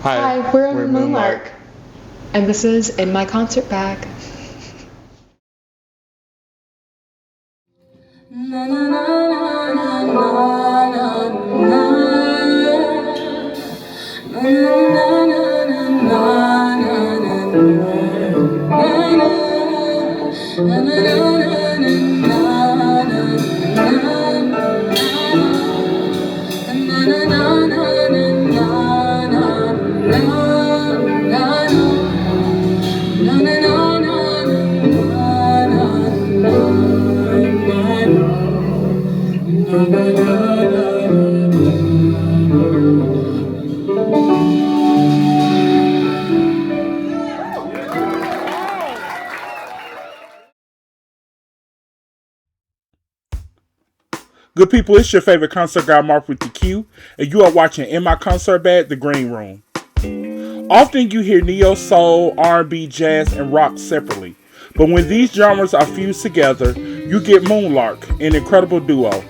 Hi, we're Moonlark, and this is In My Concert Bag. Good people, it's your favorite concert guy, Mark with the Q, and you are watching In My Concert Bag, The Green Room. Often you hear neo soul, R&B, jazz, and rock separately, but when these genres are fused together, you get Moonlark, an incredible duo.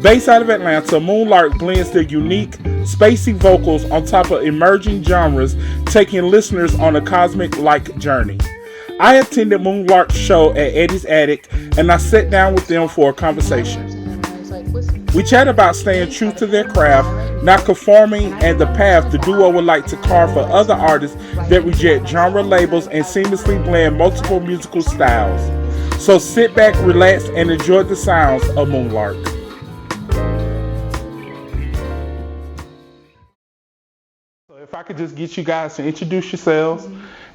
Based out of Atlanta, Moonlark blends their unique, spacey vocals on top of emerging genres, taking listeners on a cosmic-like journey. I attended Moonlark's show at Eddie's Attic, and I sat down with them for a conversation. We chat about staying true to their craft, not conforming, and the path the duo would like to carve for other artists that reject genre labels and seamlessly blend multiple musical styles. So sit back, relax, and enjoy the sounds of Moonlark. So if I could just get you guys to introduce yourselves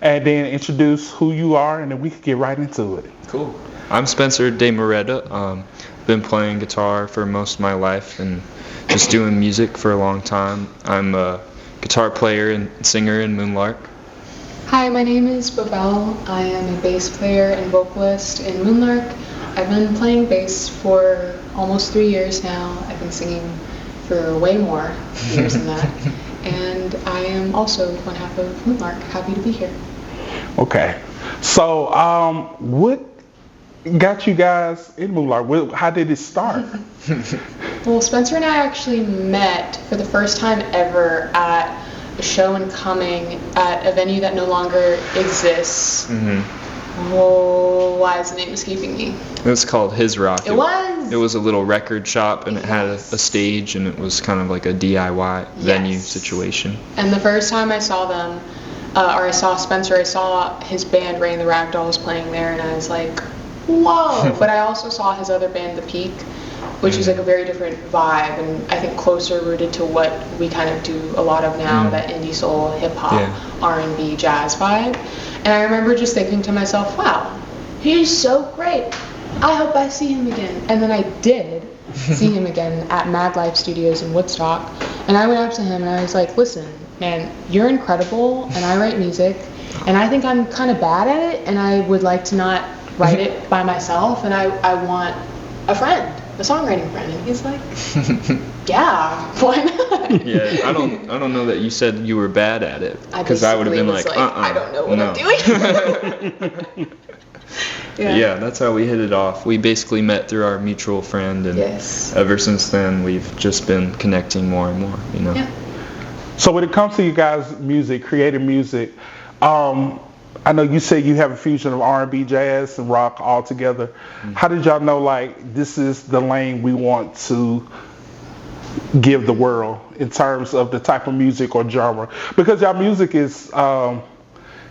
and then introduce who you are, and then we could get right into it. Cool. I'm Spencer De Moretta. Been playing guitar for most of my life and just doing music for a long time. I'm a guitar player and singer in Moonlark. Hi, my name is Babel. I am a bass player and vocalist in Moonlark. I've been playing bass for almost 3 years now. I've been singing for way more years than that. And I am also one half of Moonlark. Happy to be here. Okay. So, what got you guys in Moonlark? How did it start? Well, Spencer and I actually met for the first time ever at a show in Cumming at a venue that no longer exists. Oh, why is the name escaping me? It was called His Rock. It was? It was a little record shop, and it had a stage, and it was kind of like a DIY venue situation. And the first time I saw them, or I saw Spencer, I saw his band, Rain the Ragdolls, playing there, and I was like, whoa. But I also saw his other band, The Peak, which is like a very different vibe, and I think closer rooted to what we kind of do a lot of now, that indie soul, hip hop, R&B, jazz vibe. And I remember just thinking to myself, wow, he's so great. I hope I see him again. And then I did see him again at Mad Life Studios in Woodstock. And I went up to him and I was like, listen, man, you're incredible, and I write music, and I think I'm kind of bad at it, and I would like to not write it by myself, and I want a friend, a songwriting friend. And he's like, yeah, why not? Yeah, I don't know that you said you were bad at it, because I would have been like, I don't know what I'm doing. Yeah, that's how we hit it off. We basically met through our mutual friend, and ever since then we've just been connecting more and more, you know. Yeah. So when it comes to you guys' music, creating music, I know you say you have a fusion of R&B, jazz, and rock all together. How did y'all know, like, this is the lane we want to give the world in terms of the type of music or genre? Because y'all music is,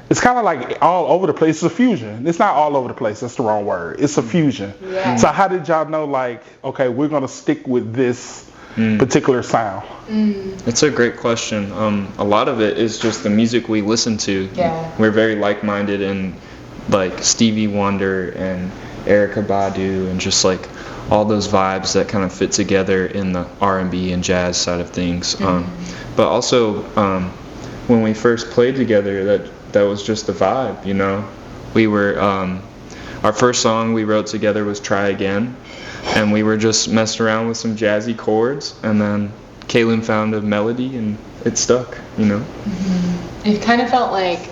it's kind of like all over the place. It's a fusion. It's not all over the place. That's the wrong word. It's a fusion. Yeah. So how did y'all know, like, okay, we're going to stick with this particular sound? It's a great question. A lot of it is just the music we listen to. Yeah. We're very like-minded, and like Stevie Wonder and Erykah Badu, and just like all those vibes that kind of fit together in the R&B and jazz side of things. But also when we first played together, that was just the vibe, you know. We were our first song we wrote together was Try Again, and we were just messing around with some jazzy chords, and then Kaylin found a melody and it stuck, you know. It kind of felt like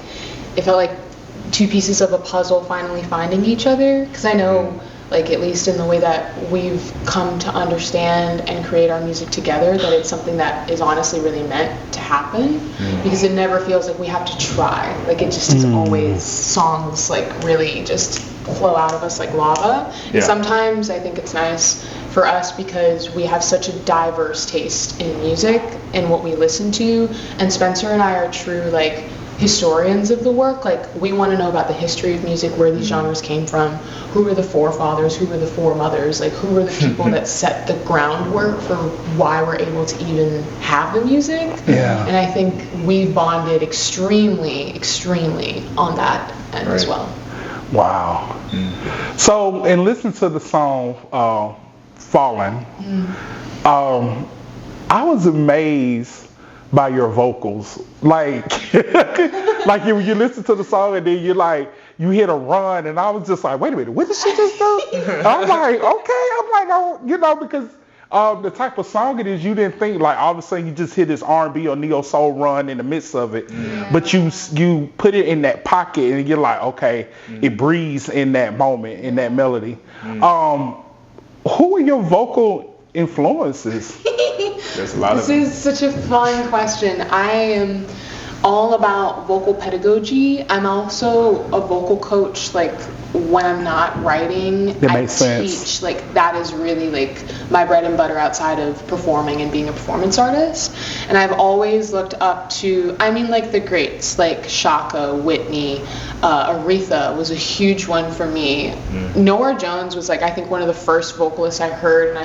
two pieces of a puzzle finally finding each other, because I know like at least in the way that we've come to understand and create our music together, that it's something that is honestly really meant to happen, because it never feels like we have to try. Like it just is always songs like really just flow out of us like lava. Yeah. Sometimes I think it's nice for us because we have such a diverse taste in music and what we listen to, and Spencer and I are true like historians of the work. Like we want to know about the history of music, where these genres came from, who were the forefathers, who were the foremothers, like who were the people that set the groundwork for why we're able to even have the music. Yeah. And I think we bonded extremely on that end as well. Wow. So, and listen to the song Fallen. I was amazed by your vocals. Like, like you listen to the song and then you hit a run, and I was just like, wait a minute, what did she just do? I'm like, okay. I'm like, oh, because the type of song it is, you didn't think like all of a sudden you just hit this R&B or neo soul run in the midst of it, but you put it in that pocket and you're like, okay, it breathes in that moment, in that melody. Who are your vocal influences? There's a lot This of is such a fun question. I am all about vocal pedagogy. I'm also a vocal coach. Like when I'm not writing, That I makes sense. teach. Like that is really like my bread and butter outside of performing and being a performance artist. And I've always looked up to, I mean, like the greats, like Shaka, Whitney, Aretha was a huge one for me. Nora Jones was like, I think one of the first vocalists I heard, and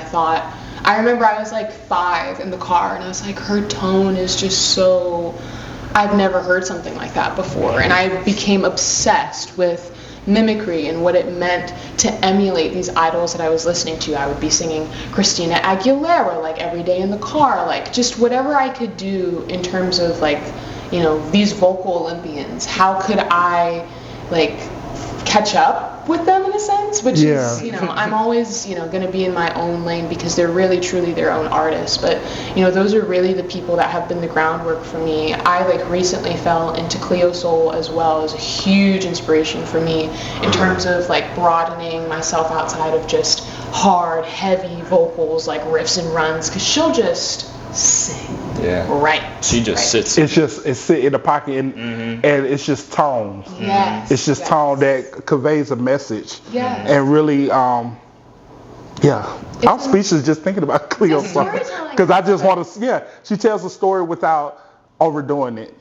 I remember I was like 5 in the car, and I was like, her tone is just so, I've never heard something like that before. And I became obsessed with mimicry and what it meant to emulate these idols that I was listening to. I would be singing Christina Aguilera like every day in the car, like just whatever I could do in terms of like, you know, these vocal Olympians. How could I like catch up with them in a sense, which is, you know, I'm always, you know, going to be in my own lane because they're really truly their own artists. But, you know, those are really the people that have been the groundwork for me. I like recently fell into Cleo Soul as well as a huge inspiration for me in terms of like broadening myself outside of just hard, heavy vocals like riffs and runs, because she'll just sing. Yeah. Right. She just sits. It's sit in the pocket and it's just tone. Yes. It's just tone that conveys a message. Yes. And really, I'm speechless just thinking about Cleo song, because I just want to. She tells a story without overdoing it.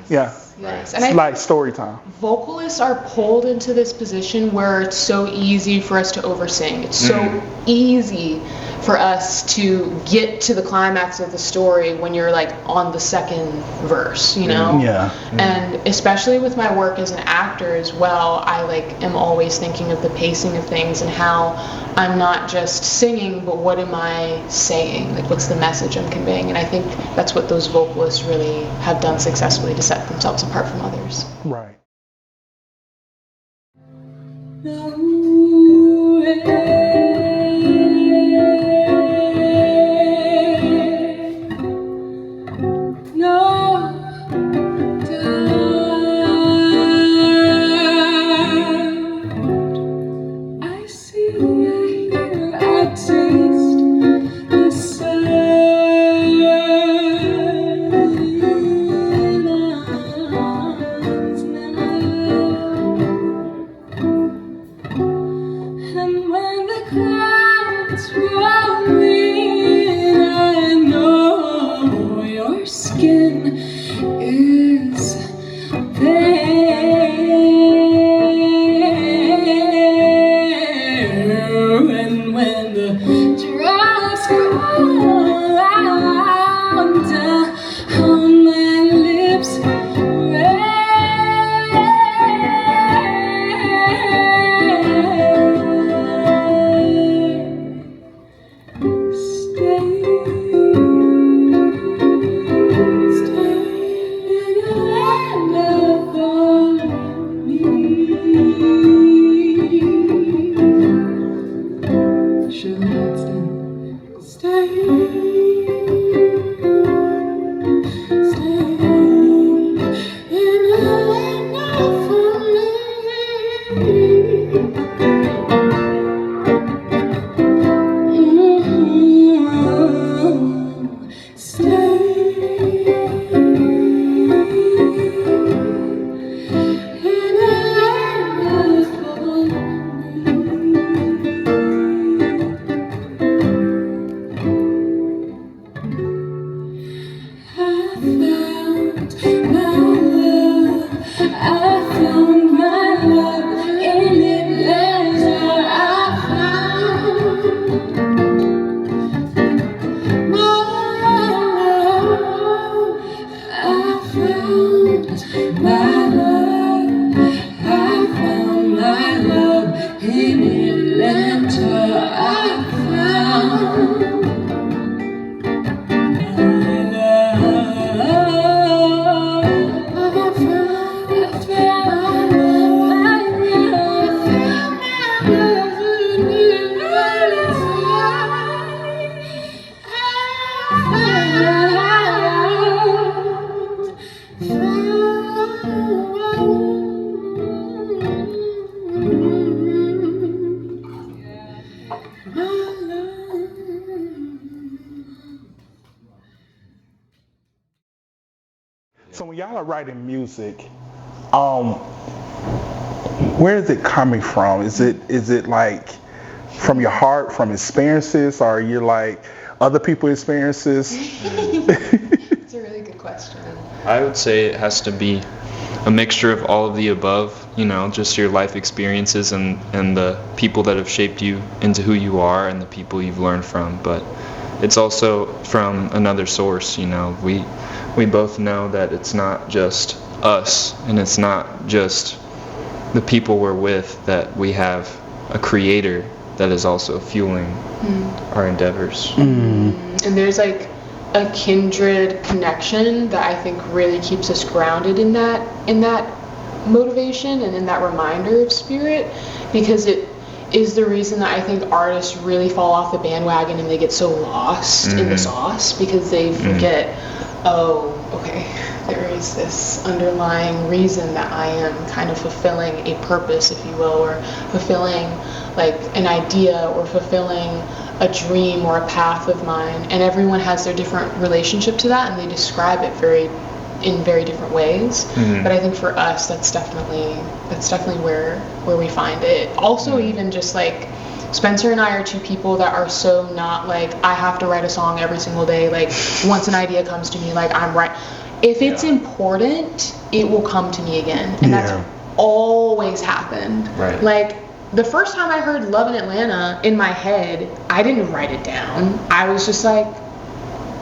Yes. And It's like story time. Vocalists are pulled into this position where it's so easy for us to oversing. It's so easy for us to get to the climax of the story when you're like on the second verse, you know? And especially with my work as an actor as well, I like am always thinking of the pacing of things and how I'm not just singing, but what am I saying? Like what's the message I'm conveying? And I think that's what those vocalists really have done successfully to set themselves apart from others. Right. So when y'all are writing music, where is it coming from? Is it like from your heart, from experiences, or you're like other people's experiences? It's a really good question. I would say it has to be a mixture of all of the above, just your life experiences and the people that have shaped you into who you are and the people you've learned from. But it's also from another source, We both know that it's not just us and it's not just the people we're with, that we have a creator that is also fueling our endeavors. And there's like a kindred connection that I think really keeps us grounded in that motivation and in that reminder of spirit, because it is the reason that I think artists really fall off the bandwagon and they get so lost in the sauce, because they forget, okay, there is this underlying reason that I am kind of fulfilling a purpose, if you will, or fulfilling like an idea, or fulfilling a dream or a path of mine. And everyone has their different relationship to that, and they describe it in very different ways. But I think for us, that's definitely where we find it. Also, even just like Spencer and I are two people that are so not like, I have to write a song every single day. Like once an idea comes to me, like I'm right. If it's important, it will come to me again. And that's always happened. Right. Like the first time I heard Love in Atlanta in my head, I didn't write it down. I was just like,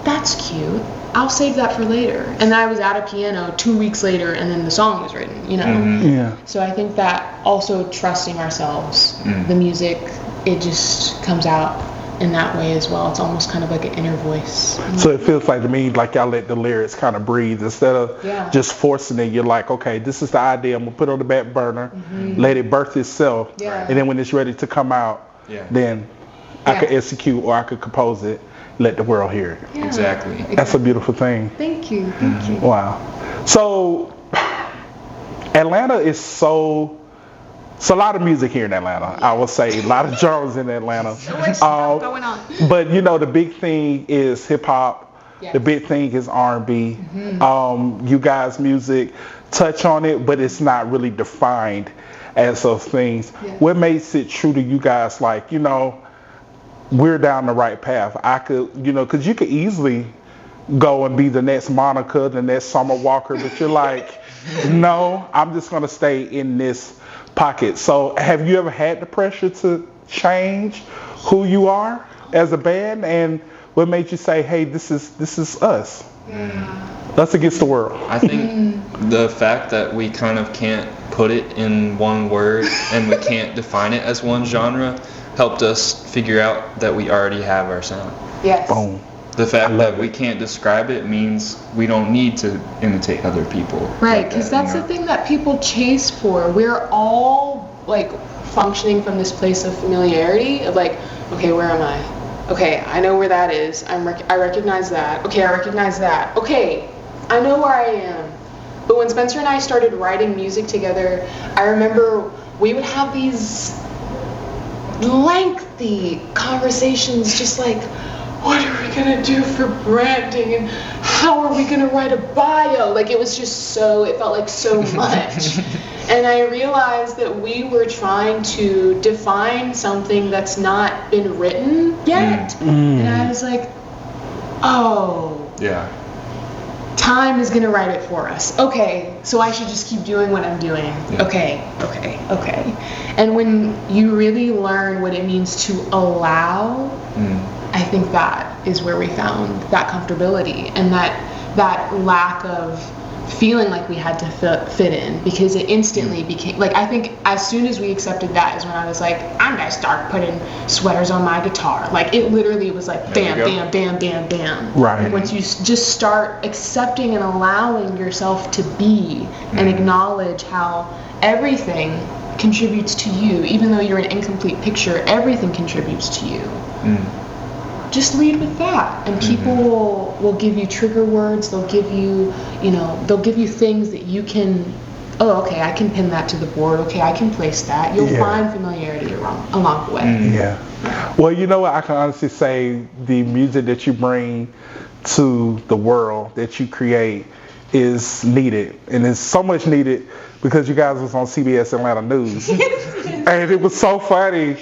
that's cute. I'll save that for later. And then I was at a piano 2 weeks later, and then the song was written, Yeah. So I think that also trusting ourselves, the music, it just comes out in that way as well. It's almost kind of like an inner voice. So it feels like to me like y'all let the lyrics kind of breathe instead of just forcing it. You're like, okay, this is the idea. I'm gonna put it on the back burner, let it birth itself, and then when it's ready to come out, then I could execute or I could compose it. Let the world hear it. Yeah. Exactly. That's a beautiful thing. Thank you. Thank you. Wow. So Atlanta is it's a lot of music here in Atlanta. I would say a lot of genres in Atlanta. So much stuff going on. But the big thing is hip hop. Yes. The big thing is R&B. You guys' music touch on it, but it's not really defined as those things. Yeah. What makes it true to you guys? Like, we're down the right path. I could, because you could easily go and be the next Monica, the next Summer Walker, but you're like, no, I'm just going to stay in this pocket. So have you ever had the pressure to change who you are as a band? And what made you say, hey, this is us? Us against the world. I think the fact that we kind of can't put it in one word and we can't define it as one genre helped us figure out that we already have our sound. Yes. Boom. The fact that we can't describe it means we don't need to imitate other people. Right, like because that's the thing that people chase for. We're all like functioning from this place of familiarity of like, okay, where am I? Okay, I know where that is. I recognize that. Okay, I recognize that. Okay, I know where I am. But when Spencer and I started writing music together, I remember we would have these lengthy conversations just like, what are we gonna do for branding and how are we gonna write a bio? Like it was just it felt like so much. And I realized that we were trying to define something that's not been written yet. And I was like, time is gonna write it for us. Okay, so I should just keep doing what I'm doing. Okay. And when you really learn what it means to allow, I think that is where we found that comfortability and that lack of feeling like we had to fit in, because it instantly became like, I think as soon as we accepted that is when I was like, I'm gonna start putting sweaters on my guitar. Like it literally was like bam, bam, bam, bam, bam. Right. Once you just start accepting and allowing yourself to be and acknowledge how everything contributes to you, even though you're an incomplete picture, everything contributes to you. Just lead with that, and people will give you trigger words. They'll give you, they'll give you things that you can. Oh, okay, I can pin that to the board. Okay, I can place that. You'll find familiarity along the way. Yeah. Well, you know what? I can honestly say the music that you bring to the world, that you create, is needed, and it's so much needed because you guys was on CBS Atlanta News, and it was so funny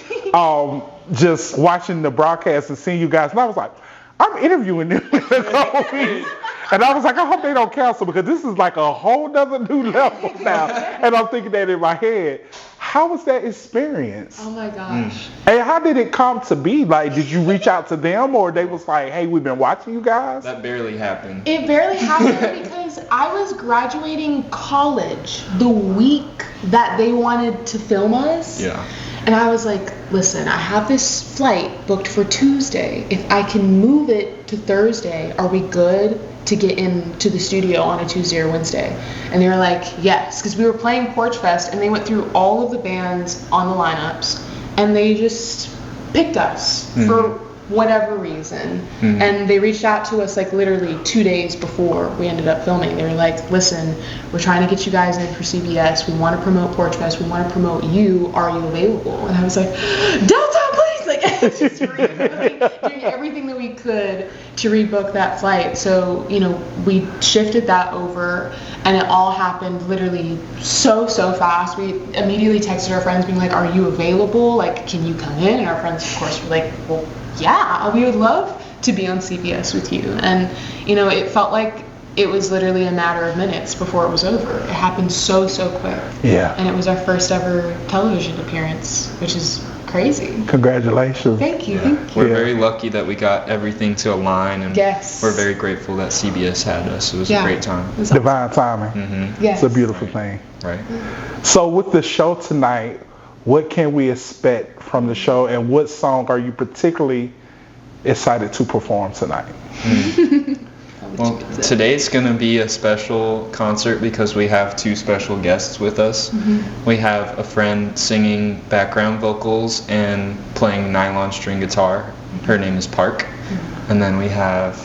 just watching the broadcast and seeing you guys, and I was like, I'm interviewing them in a couple weeks. And I was like, I hope they don't cancel because this is like a whole nother new level now. And I'm thinking that in my head. How was that experience? Oh my gosh. And how did it come to be? Like, did you reach out to them or they was like, hey, we've been watching you guys? That barely happened. It barely happened because I was graduating college the week that they wanted to film us. Yeah. And I was like, listen, I have this flight booked for Tuesday. If I can move it to Thursday, are we good to get into the studio on a Tuesday or Wednesday? And they were like, yes, because we were playing Porch Fest and they went through all of the bands on the lineups and they just picked us for whatever reason. And they reached out to us like literally 2 days before we ended up filming. They were like, listen, we're trying to get you guys in for CBS. We want to promote Porch Fest. We want to promote you. Are you available? And I was like, Delta, please! Like, just doing everything that we could to rebook that flight. So, you know, we shifted that over and it all happened literally so fast. We immediately texted our friends being like, are you available? Like, can you come in? And our friends, of course, were like, well, yeah, we would love to be on CBS with you. And, you know, it felt like it was literally a matter of minutes before it was over. It happened so quick. Yeah. And it was our first ever television appearance, which is crazy. Congratulations. Thank you. Yeah. Thank you. We're very lucky that we got everything to align, and Yes. we're very grateful that CBS had us. It was a great time. It was awesome. Divine timing. Yes. It's a beautiful thing. Right. So with the show tonight, what can we expect from the show and what song are you particularly excited to perform tonight? Well, today's going to be a special concert because we have two special guests with us. We have a friend singing background vocals and playing nylon string guitar. Her name is Park. And then we have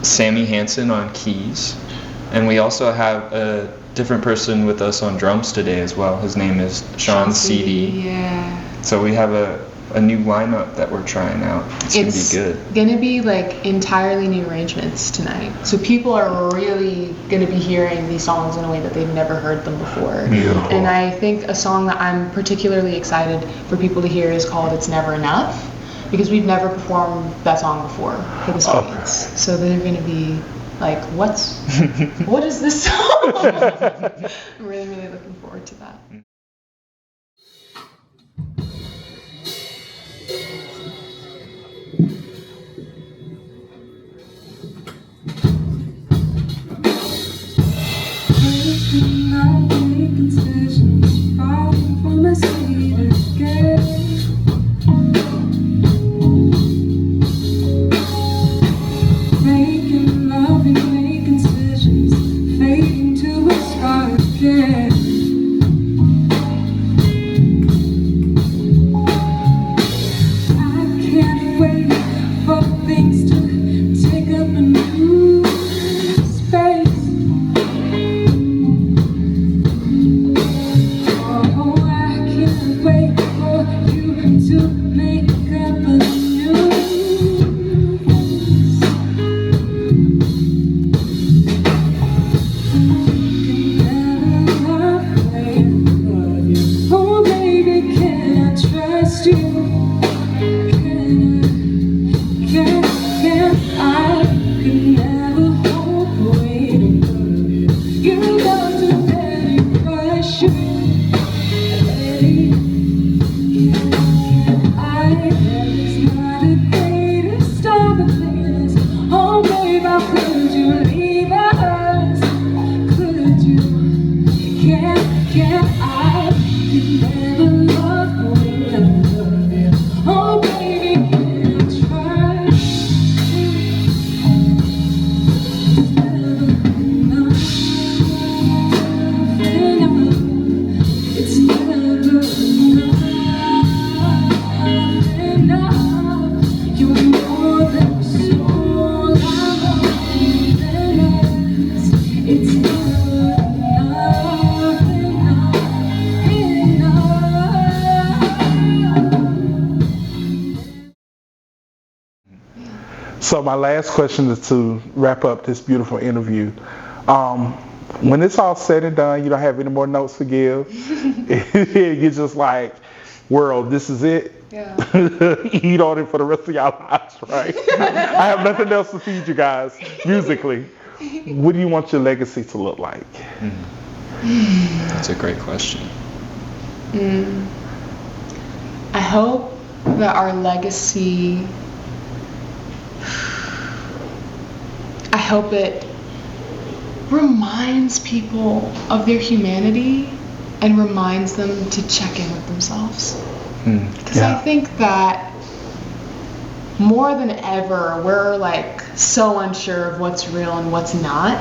Sammy Hansen on keys. And we also have a different person with us on drums today as well. His name is Sean CD. Yeah. So we have a new lineup that we're trying out. It's going to be good. It's going to be like entirely new arrangements tonight. So people are really going to be hearing these songs in a way that they've never heard them before. Beautiful. And I think a song that I'm particularly excited for people to hear is called It's Never Enough, because we've never performed that song before for this audience. So they're going to be like, what is this song? I'm really looking forward to that. Making decisions, fading to a sky again. So my last question is to wrap up this beautiful interview. When it's all said and done, you don't have any more notes to give. You're just like, world, this is it. Yeah. Eat on it for the rest of your lives, right? I have nothing else to feed you guys musically. What do you want your legacy to look like? That's a great question. I hope that our legacy, I hope it reminds people of their humanity and reminds them to check in with themselves. Because I think that more than ever, we're like so unsure of what's real and what's not.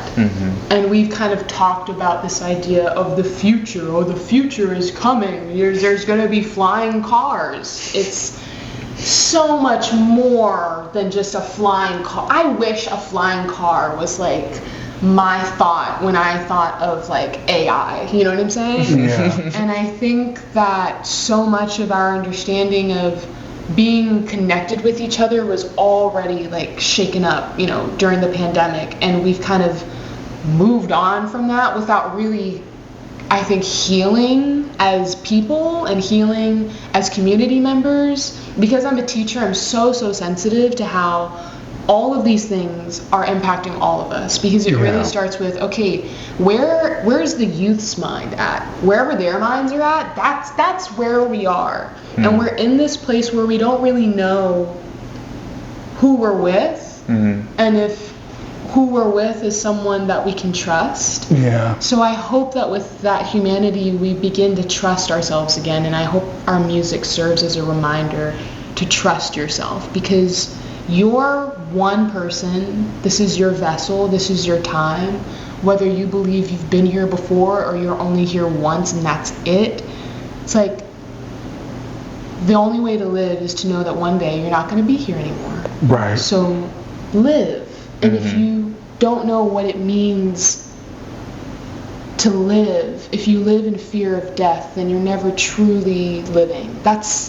And we've kind of talked about this idea of the future. Oh, the future is coming. There's going to be flying cars. It's so much more than just a flying car. I wish a flying car was like my thought when I thought of like AI, you know what I'm saying? Yeah. And I think that so much of our understanding of being connected with each other was already like shaken up, you know, during the pandemic, and we've kind of moved on from that without really, I think, healing as people and healing as community members. Because I'm a teacher, I'm so sensitive to how all of these things are impacting all of us, because it really starts with, okay, where's the youth's mind at? Wherever their minds are at, that's where we are. And we're in this place where we don't really know who we're with, and if who we're with is someone that we can trust. Yeah. So I hope that with that humanity, we begin to trust ourselves again, and I hope our music serves as a reminder to trust yourself, because you're one person, this is your vessel, this is your time. Whether you believe you've been here before or you're only here once and that's it, it's like the only way to live is to know that one day you're not going to be here anymore. Right. So live. And if you don't know what it means to live, if you live in fear of death, then you're never truly living. That's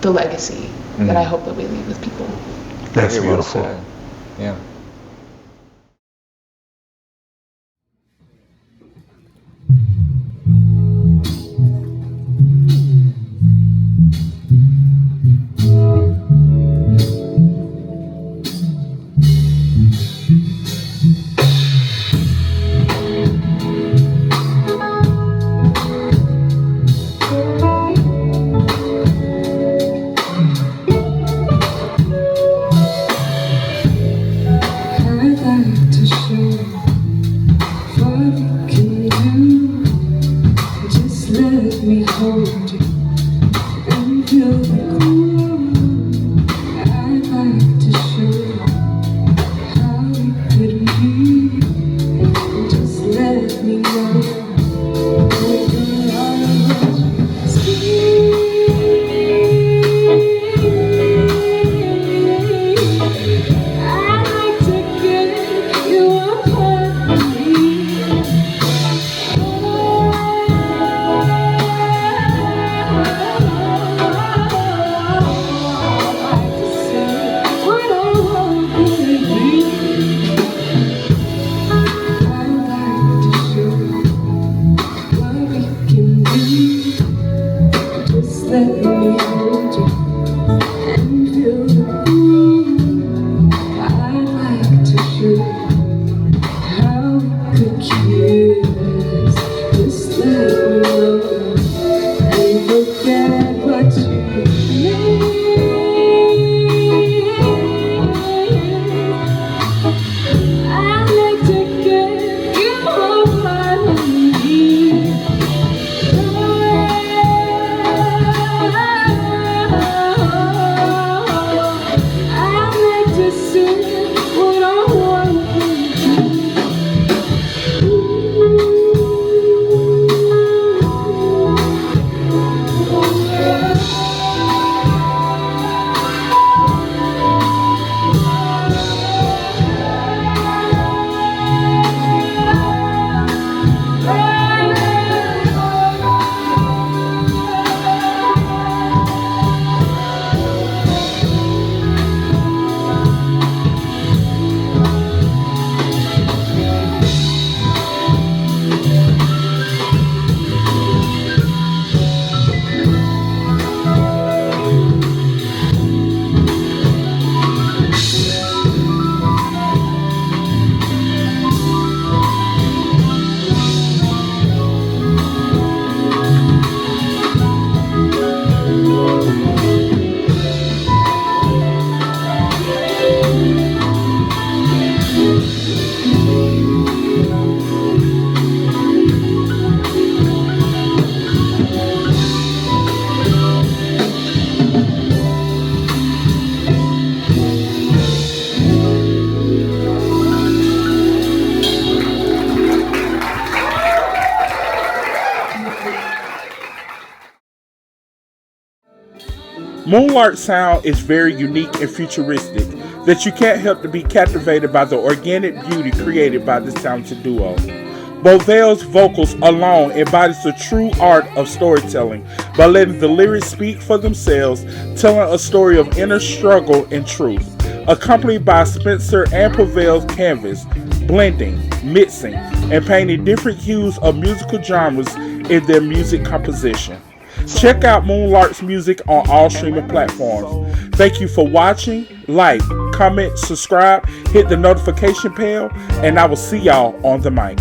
the legacy that I hope that we leave with people. That's Very well beautiful. said. Yeah. Moonlark's sound is very unique and futuristic that you can't help to be captivated by the organic beauty created by this talented duo. Bovel's vocals alone embodies the true art of storytelling by letting the lyrics speak for themselves, telling a story of inner struggle and truth, accompanied by Spencer and Bovel's canvas, blending, mixing, and painting different hues of musical genres in their music composition. Check out Moonlark's music on all streaming platforms. Thank you for watching. Like, comment, subscribe, hit the notification bell, and I will see y'all on the mic.